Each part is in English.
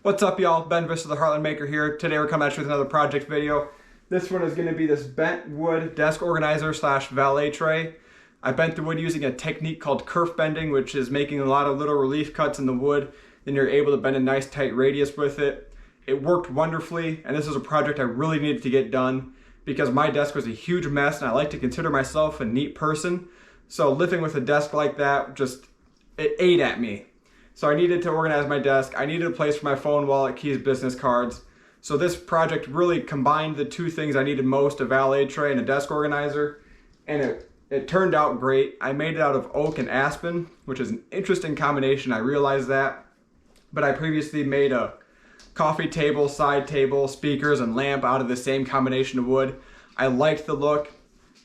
What's up, y'all? Ben Vista, the Heartland Maker here. Today we're coming at you with another project video. This one is going to be this bent wood desk organizer slash valet tray. I bent the wood using a technique called kerf bending, which is making a lot of little relief cuts in the wood. Then you're able to bend a nice tight radius with it. It worked wonderfully, and this is a project I really needed to get done because my desk was a huge mess, and I like to consider myself a neat person. So living with a desk like that, it ate at me. So I needed to organize my desk. I needed a place for my phone, wallet, keys, business cards. So this project really combined the two things I needed most, a valet tray and a desk organizer. And it turned out great. I made it out of oak and aspen, which is an interesting combination. I realized that. But I previously made a coffee table, side table, speakers, and lamp out of the same combination of wood. I liked the look.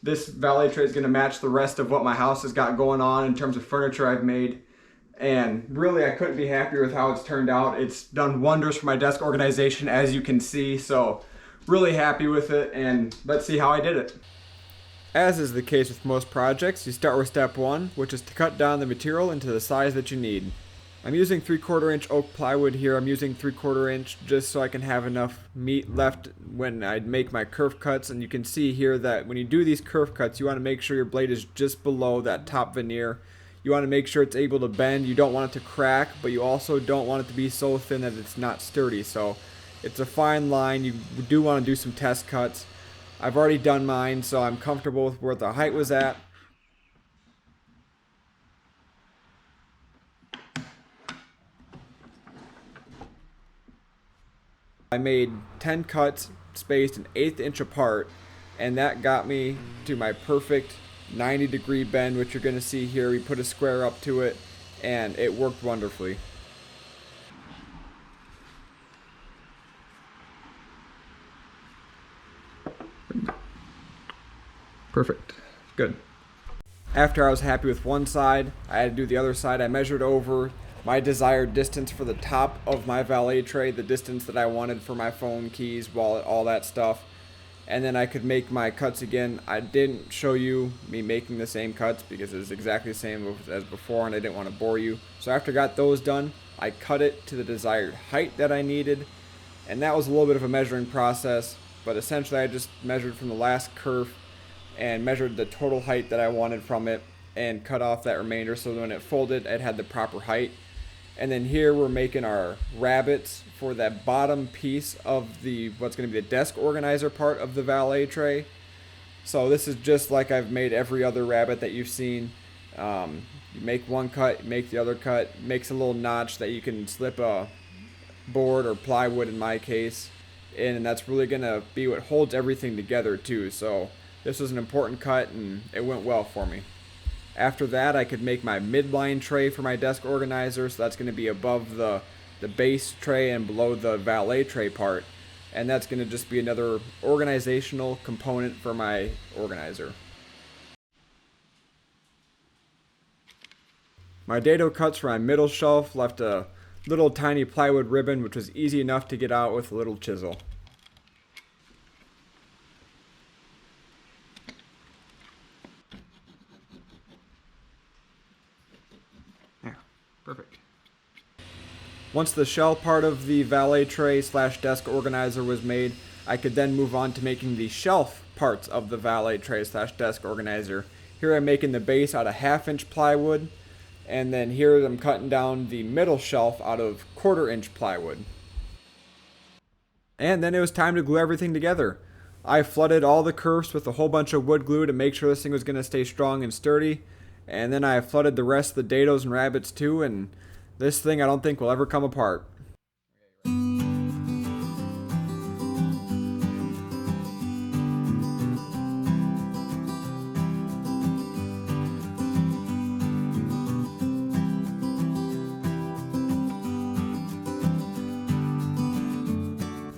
This valet tray is going to match the rest of what my house has got going on in terms of furniture I've made. And really, I couldn't be happier with how it's turned out. It's done wonders for my desk organization, as you can see. So really happy with it, and let's see how I did it. As is the case with most projects, you start with step one, which is to cut down the material into the size that you need. I'm using 3/4 inch oak plywood here. I'm using 3/4 inch just so I can have enough meat left when I make my kerf cuts. And you can see here that when you do these kerf cuts, you want to make sure your blade is just below that top veneer. You want to make sure it's able to bend. You don't want it to crack, but you also don't want it to be so thin that it's not sturdy. So it's a fine line. You do want to do some test cuts. I've already done mine, so I'm comfortable with where the height was at. I made 10 cuts spaced an 1/8 inch apart, and that got me to my perfect 90-degree bend, which you're going to see here. We put a square up to it, and it worked wonderfully. Perfect. Good. After I was happy with one side, I had to do the other side. I measured over my desired distance for the top of my valet tray, the distance that I wanted for my phone, keys, wallet, all that stuff. And then I could make my cuts again. I didn't show you me making the same cuts because it's exactly the same as before, and I didn't want to bore you. So after I got those done, I cut it to the desired height that I needed. And that was a little bit of a measuring process, but essentially I just measured from the last kerf and measured the total height that I wanted from it and cut off that remainder so when it folded, it had the proper height. And then here we're making our rabbets for that bottom piece of what's going to be the desk organizer part of the valet tray. So this is just like I've made every other rabbet that you've seen. You make one cut, make the other cut, makes a little notch that you can slip a board or plywood in my case in, and that's really going to be what holds everything together too. So this was an important cut, and it went well for me. After that, I could make my midline tray for my desk organizer, so that's going to be above the base tray and below the valet tray part, and that's going to just be another organizational component for my organizer. My dado cuts for my middle shelf left a little tiny plywood ribbon, which was easy enough to get out with a little chisel. Perfect. Once the shell part of the valet tray slash desk organizer was made, I could then move on to making the shelf parts of the valet tray slash desk organizer. Here I'm making the base out of 1/2 inch plywood, and then here I'm cutting down the middle shelf out of 1/4 inch plywood. And then it was time to glue everything together. I flooded all the kerfs with a whole bunch of wood glue to make sure this thing was going to stay strong and sturdy. And then I flooded the rest of the dados and rabbits too, and this thing I don't think will ever come apart.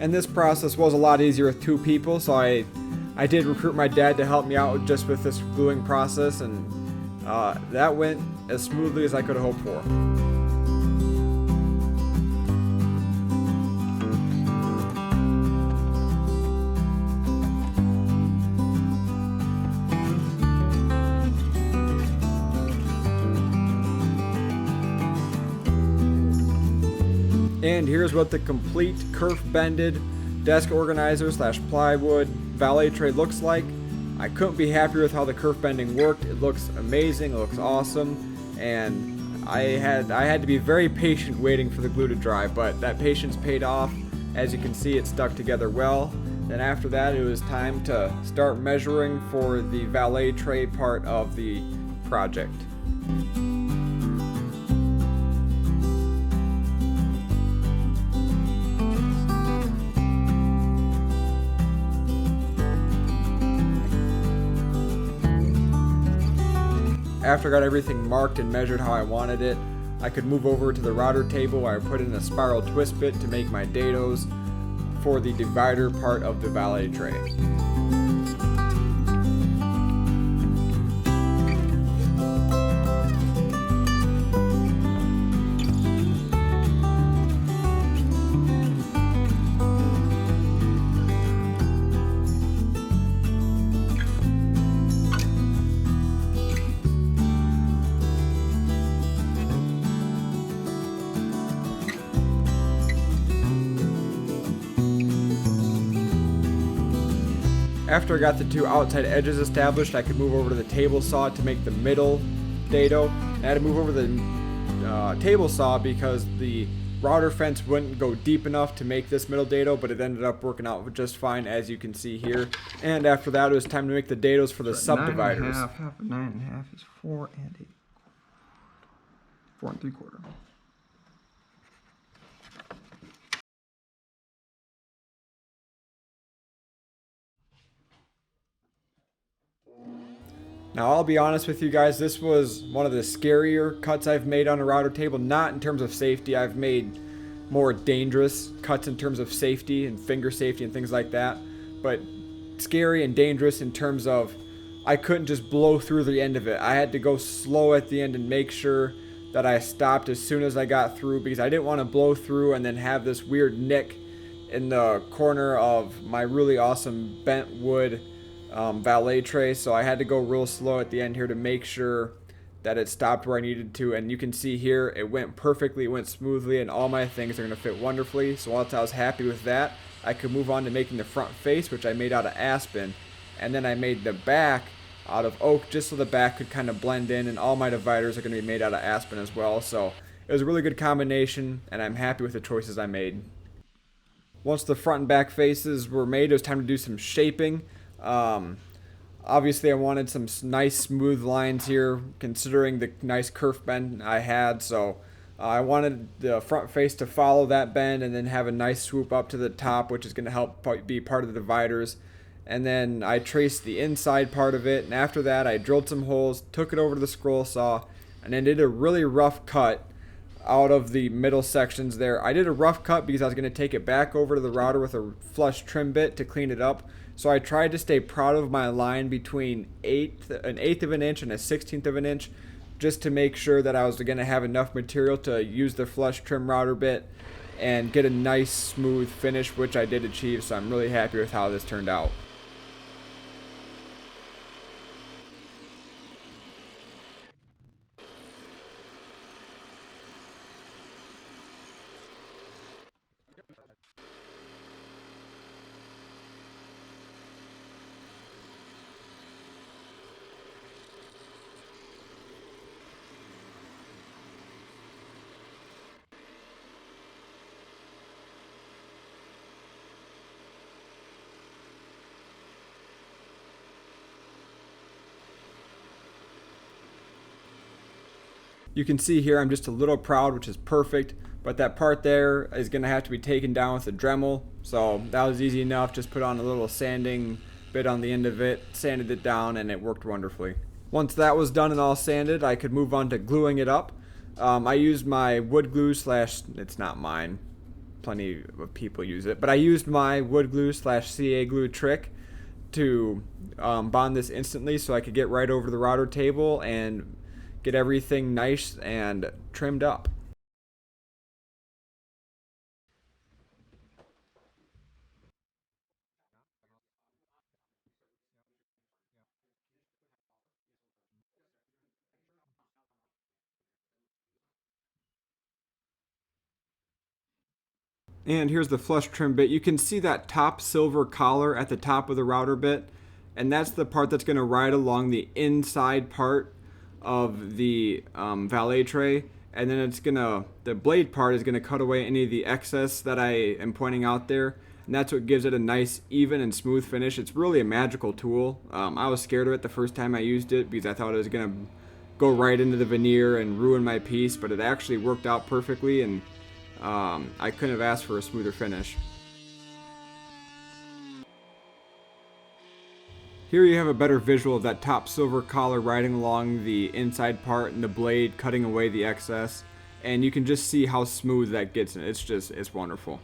And this process was a lot easier with 2 people, so I did recruit my dad to help me out just with this gluing process, and that went as smoothly as I could have hoped for. And here's what the complete kerf bended desk organizer slash plywood valet tray looks like. I couldn't be happier with how the kerf bending worked. It looks amazing, it looks awesome, and I had to be very patient waiting for the glue to dry, but that patience paid off. As you can see, it stuck together well. Then after that, it was time to start measuring for the valet tray part of the project. After I got everything marked and measured how I wanted it, I could move over to the router table where I put in a spiral twist bit to make my dados for the divider part of the valet tray. After I got the two outside edges established, I could move over to the table saw to make the middle dado. And I had to move over the table saw because the router fence wouldn't go deep enough to make this middle dado, but it ended up working out just fine, as you can see here. And after that, it was time to make the dados for the subdividers. 9 1/2, half of 9 1/2 is 4 and 4 3/4. Now, I'll be honest with you guys, this was one of the scarier cuts I've made on a router table. Not in terms of safety, I've made more dangerous cuts in terms of safety and finger safety and things like that. But scary and dangerous in terms of I couldn't just blow through the end of it. I had to go slow at the end and make sure that I stopped as soon as I got through, because I didn't want to blow through and then have this weird nick in the corner of my really awesome bent wood valet tray. So I had to go real slow at the end here to make sure that it stopped where I needed to. And you can see here it went perfectly, it went smoothly, and all my things are going to fit wonderfully. So once I was happy with that, I could move on to making the front face, which I made out of aspen, and then I made the back out of oak just so the back could kind of blend in, and all my dividers are going to be made out of aspen as well. So it was a really good combination, and I'm happy with the choices I made. Once the front and back faces were made, it was time to do some shaping. Obviously, I wanted some nice smooth lines here, considering the nice kerf bend I had. So I wanted the front face to follow that bend and then have a nice swoop up to the top, which is going to help be part of the dividers. And then I traced the inside part of it, and after that I drilled some holes, took it over to the scroll saw, and then did a really rough cut out of the middle sections there. I did a rough cut because I was going to take it back over to the router with a flush trim bit to clean it up. So I tried to stay proud of my line between an eighth of an inch and a 1/16 of an inch, just to make sure that I was going to have enough material to use the flush trim router bit and get a nice smooth finish, which I did achieve. So I'm really happy with how this turned out. You can see here I'm just a little proud, which is perfect, but that part there is going to have to be taken down with a Dremel. So that was easy enough, just put on a little sanding bit on the end of it, sanded it down, and it worked wonderfully. Once that was done and all sanded, I could move on to gluing it up. I used my wood glue slash, it's not mine, plenty of people use it, but I used my wood glue slash CA glue trick to bond this instantly so I could get right over the router table and get everything nice and trimmed up. And here's the flush trim bit. You can see that top silver collar at the top of the router bit, and that's the part that's going to ride along the inside part of the valet tray, and then the blade part is going to cut away any of the excess that I am pointing out there, and that's what gives it a nice even and smooth finish. It's really a magical tool. I was scared of it the first time I used it because I thought it was going to go right into the veneer and ruin my piece, but it actually worked out perfectly, and I couldn't have asked for a smoother finish. Here you have a better visual of that top silver collar riding along the inside part and the blade cutting away the excess, and you can just see how smooth that gets, and it's wonderful.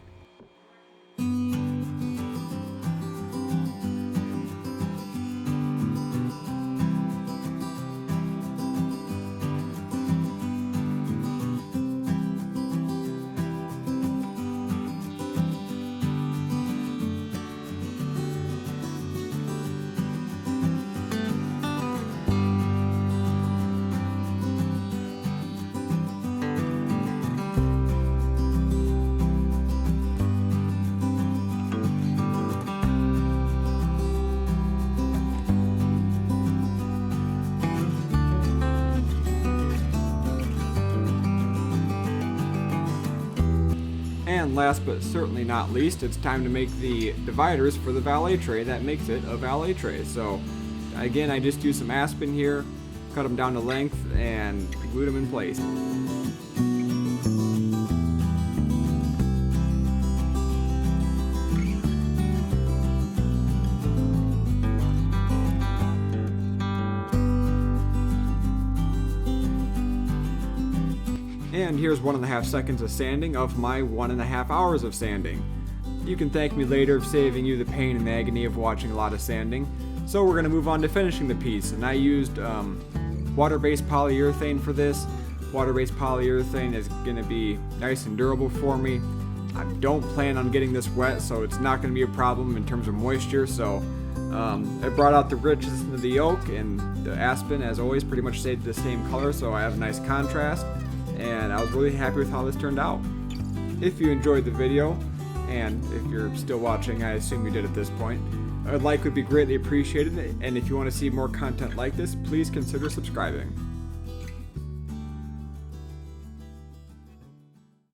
And last but certainly not least, it's time to make the dividers for the valet tray that makes it a valet tray. So again, I just used some aspen here, cut them down to length, and glued them in place. And here's 1.5 seconds of sanding of my 1.5 hours of sanding. You can thank me later for saving you the pain and agony of watching a lot of sanding. So we're going to move on to finishing the piece, and I used water-based polyurethane for this. Water-based polyurethane is going to be nice and durable for me. I don't plan on getting this wet, so it's not going to be a problem in terms of moisture. So it brought out the richness of the oak, and the aspen, as always, pretty much stayed the same color, so I have a nice contrast. And I was really happy with how this turned out. If you enjoyed the video, and if you're still watching, I assume you did at this point, a like would be greatly appreciated, and if you want to see more content like this, please consider subscribing.